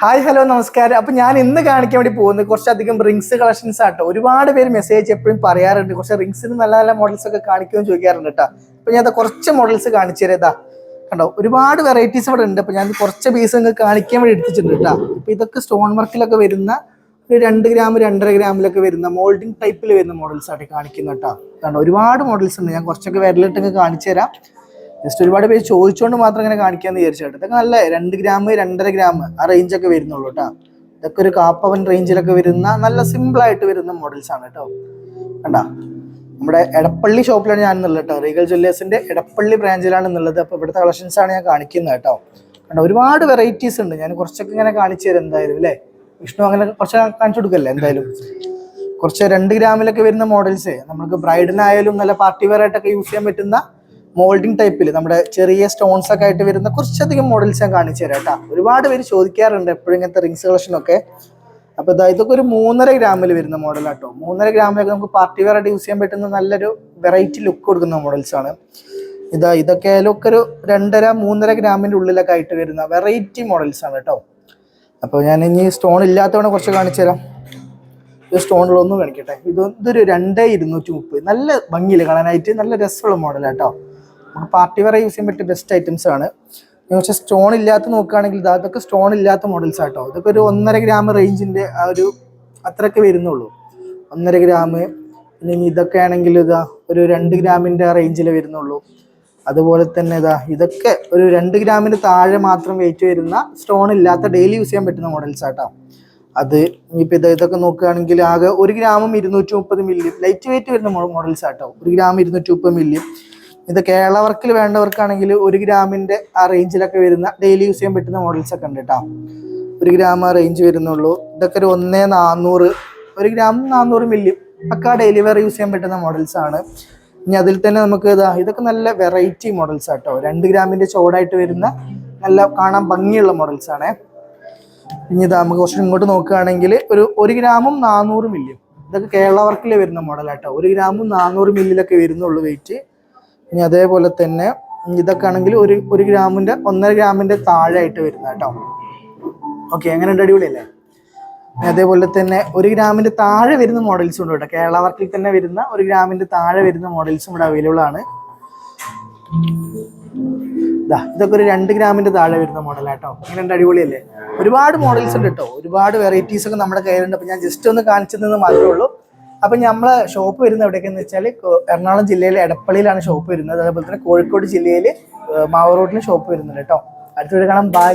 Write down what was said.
Hi hello നമസ്കാരം. അപ്പൊ ഞാൻ ഇന്ന് കാണിക്കാൻ വേണ്ടി പോകുന്നത് കുറച്ചധികം റിങ്സ് കളക്ഷൻസ് ആട്ടോ. ഒരുപാട് പേര് മെസ്സേജ് എപ്പോഴും പറയാറുണ്ട്, കുറച്ച് റിങ്സിന് നല്ല നല്ല മോഡൽസ് ഒക്കെ കാണിക്കുമെന്ന് ചോദിക്കാറുണ്ട് കേട്ടോ. അപ്പൊ ഞാൻ കുറച്ച് മോഡൽസ് കാണിച്ചു തരാ. കണ്ടോ, ഒരുപാട് വെറൈറ്റീസ് ഇവിടെ ഉണ്ട്. അപ്പൊ ഞാൻ കുറച്ച് പീസ് നിങ്ങൾക്ക് കാണിക്കാൻ വേണ്ടി എടുത്തിട്ടുണ്ട് കേട്ടോ. ഇപ്പൊ ഇതൊക്കെ സ്റ്റോൺ വർക്കിലൊക്കെ വരുന്ന ഒരു 2 ഗ്രാം 2.5 ഗ്രാമിലൊക്കെ വരുന്ന മോൾഡിംഗ് ടൈപ്പിൽ വരുന്ന മോഡൽസ് ആയിട്ട് കാണിക്കുന്നത് കേട്ടോ. കണ്ടോ, ഒരുപാട് മോഡൽസ് ഉണ്ട്. ഞാൻ കുറച്ചൊക്കെ വിരലിട്ടൊക്കെ കാണിച്ചു തരാം. ജസ്റ്റ് ഒരുപാട് പേര് ചോദിച്ചുകൊണ്ട് മാത്രം ഇങ്ങനെ കാണിക്കാന്ന് വിചാരിച്ചിട്ട്. ഇതൊക്കെ നല്ല 2 ഗ്രാം 2.5 ഗ്രാം ആ റേഞ്ചൊക്കെ വരുന്നുള്ളൂ കേട്ടോ. ഇതൊക്കെ ഒരു കാപ്പവൻ റേഞ്ചിലൊക്കെ വരുന്ന നല്ല സിമ്പിൾ ആയിട്ട് വരുന്ന മോഡൽസ് ആണ് കേട്ടോ. കണ്ടാ, നമ്മുടെ എടപ്പള്ളി ഷോപ്പിലാണ് ഞാൻ എന്നുള്ളത് കേട്ടോ. റീഗൽ ജ്വല്ലേഴ്സിന്റെ എടപ്പള്ളി ബ്രാഞ്ചിലാണ് എന്നുള്ളത്. അപ്പോൾ ഇവിടുത്തെ കളക്ഷൻസ് ആണ് ഞാൻ കാണിക്കുന്നത് കേട്ടോ. കണ്ടോ, ഒരുപാട് വെറൈറ്റീസ് ഉണ്ട്. ഞാൻ കുറച്ചൊക്കെ ഇങ്ങനെ കാണിച്ചു തരാം എന്തായാലും അല്ലേ. വിഷ്ണു അങ്ങനെ കുറച്ച് കാണിച്ചു കൊടുക്കല്ലേ എന്തായാലും. കുറച്ച് 2 ഗ്രാമിലൊക്കെ വരുന്ന മോഡൽസ് നമുക്ക് ബ്രൈഡിനായാലും നല്ല പാർട്ടി വെയർ ആയിട്ടൊക്കെ യൂസ് ചെയ്യാൻ പറ്റുന്ന മോൾഡിംഗ് ടൈപ്പിൽ നമ്മുടെ ചെറിയ സ്റ്റോൺസ് ഒക്കെ ആയിട്ട് വരുന്ന കുറച്ചധികം മോഡൽസ് ഞാൻ കാണിച്ചു തരാം കേട്ടോ. ഒരുപാട് പേര് ചോദിക്കാറുണ്ട് എപ്പോഴും ഇങ്ങനത്തെ റിങ്സ് കളക്ഷനൊക്കെ. അപ്പോൾ ഇതൊക്കെ ഒരു 3.5 ഗ്രാമിൽ വരുന്ന മോഡലാട്ടോ. 3.5 ഗ്രാമിലൊക്കെ നമുക്ക് പാർട്ടി വെയർ ആയിട്ട് യൂസ് ചെയ്യാൻ പറ്റുന്ന നല്ലൊരു വെറൈറ്റി ലുക്ക് കൊടുക്കുന്ന മോഡൽസ് ആണ്. ഇതൊക്കെ ആയാലും ഒരു 2.5 3.5 ഗ്രാമിൻ്റെ ഉള്ളിലൊക്കെ ആയിട്ട് വരുന്ന വെറൈറ്റി മോഡൽസ് ആണ് കേട്ടോ. അപ്പോൾ ഞാൻ ഇനി സ്റ്റോൺ ഇല്ലാത്തവണ കുറച്ച് കാണിച്ചു തരാം. ഇത് സ്റ്റോണുകളൊന്നും കാണിക്കട്ടെ. ഇതൊരു 2.230 നല്ല ഭംഗിയിൽ കാണാനായിട്ട് നല്ല രസമുള്ള മോഡലാട്ടോ. നമുക്ക് പാർട്ടി വെയർ യൂസ് ചെയ്യാൻ പറ്റിയ ബെസ്റ്റ് ഐറ്റംസ് ആണ്. പക്ഷേ സ്റ്റോൺ ഇല്ലാത്ത നോക്കുകയാണെങ്കിൽ ഇതൊക്കെ സ്റ്റോൺ ഇല്ലാത്ത മോഡൽസ് ആട്ടോ. ഇതൊക്കെ ഒരു 1.5 ഗ്രാം റേഞ്ചിൻ്റെ ആ ഒരു അത്രയൊക്കെ വരുന്നുള്ളൂ. 1.5 ഗ്രാം. പിന്നെ ഇതൊക്കെ ആണെങ്കിൽ ഒരു 2 ഗ്രാമിൻ്റെ റേഞ്ചിൽ വരുന്നുള്ളൂ. അതുപോലെ തന്നെ ഇതൊക്കെ ഒരു 2 ഗ്രാമിന് താഴെ മാത്രം വെയിറ്റ് വരുന്ന സ്റ്റോൺ ഇല്ലാത്ത ഡെയിലി യൂസ് ചെയ്യാൻ പറ്റുന്ന മോഡൽസ് ആട്ടോ. ഇനിയിപ്പോൾ ഇതൊക്കെ നോക്കുകയാണെങ്കിൽ ആകെ 1 ഗ്രാമും 230 മില്ലിയും ലൈറ്റ് വെയിറ്റ് വരുന്ന മോഡൽസ് ആട്ടോ. 1 ഗ്രാം 230 മില്ലിയും. ഇത് കേരള വർക്കിൽ വേണ്ടവർക്കാണെങ്കിൽ 1 ഗ്രാമിൻ്റെ ആ റേഞ്ചിലൊക്കെ വരുന്ന ഡെയിലി യൂസ് ചെയ്യാൻ പറ്റുന്ന മോഡൽസ് ഒക്കെ ഉണ്ട് കേട്ടോ. 1 ഗ്രാം ആ റേഞ്ച് വരുന്നുള്ളൂ. ഇതൊക്കെ ഒരു 1.400 1 ഗ്രാം 400 മില്ലിയും ഒക്കെ ഡെയിലി വെയർ യൂസ് ചെയ്യാൻ പറ്റുന്ന മോഡൽസ് ആണ്. ഇനി അതിൽ തന്നെ നമുക്ക് ഇതൊക്കെ നല്ല വെറൈറ്റി മോഡൽസ് ആട്ടോ. 2 ഗ്രാമിൻ്റെ ചോടായിട്ട് വരുന്ന നല്ല കാണാൻ ഭംഗിയുള്ള മോഡൽസ് ആണ്. ഇനി നമുക്ക് കുറച്ച് ഇങ്ങോട്ട് നോക്കുകയാണെങ്കിൽ ഒരു 1 ഗ്രാമും 400 മില്ലിയും. ഇതൊക്കെ കേരള വർക്കിൽ വരുന്ന മോഡലാട്ടോ. 1 ഗ്രാമും 400 മില്ലിലൊക്കെ വരുന്നുള്ളൂ വെയിറ്റ്. ഇനി അതേപോലെ തന്നെ ഇതൊക്കെ ആണെങ്കിൽ ഒരു ഗ്രാമിൻ്റെ 1.5 ഗ്രാമിൻ്റെ താഴെ ആയിട്ട് വരുന്ന കേട്ടോ. ഓക്കെ, അങ്ങനെ ഉണ്ട്, അടിപൊളിയല്ലേ. അതേപോലെ തന്നെ 1 ഗ്രാമിൻ്റെ താഴെ വരുന്ന മോഡൽസും ഉണ്ട് കേട്ടോ. കേരള വർക്കിൽ തന്നെ വരുന്ന 1 ഗ്രാമിൻ്റെ താഴെ വരുന്ന മോഡൽസും ഇവിടെ അവൈലബിൾ ആണ്. ഇതൊക്കെ ഒരു 2 ഗ്രാമിൻ്റെ താഴെ വരുന്ന മോഡലാട്ടോ. ഇങ്ങനെ ഉണ്ട്, അടിപൊളിയല്ലേ. ഒരുപാട് മോഡൽസ് ഉണ്ട് കേട്ടോ. ഒരുപാട് വെറൈറ്റീസ് ഒക്കെ നമ്മുടെ കയ്യിലുണ്ട്. അപ്പോൾ ഞാൻ ജസ്റ്റ് ഒന്ന് കാണിച്ചതെന്ന് മാത്രമേ ഉള്ളൂ. അപ്പം നമ്മളെ ഷോപ്പ് വരുന്നത് എവിടെയൊക്കെയെന്ന് വെച്ചാൽ എറണാകുളം ജില്ലയിലെ എടപ്പള്ളിയിലാണ് ഷോപ്പ് വരുന്നത്. അതേപോലെ തന്നെ കോഴിക്കോട് ജില്ലയിൽ മാവൂർ റോഡിൽ ഷോപ്പ് വരുന്നുണ്ട് കേട്ടോ. അടുത്ത വീഡിയോ കാണാം. ബൈ.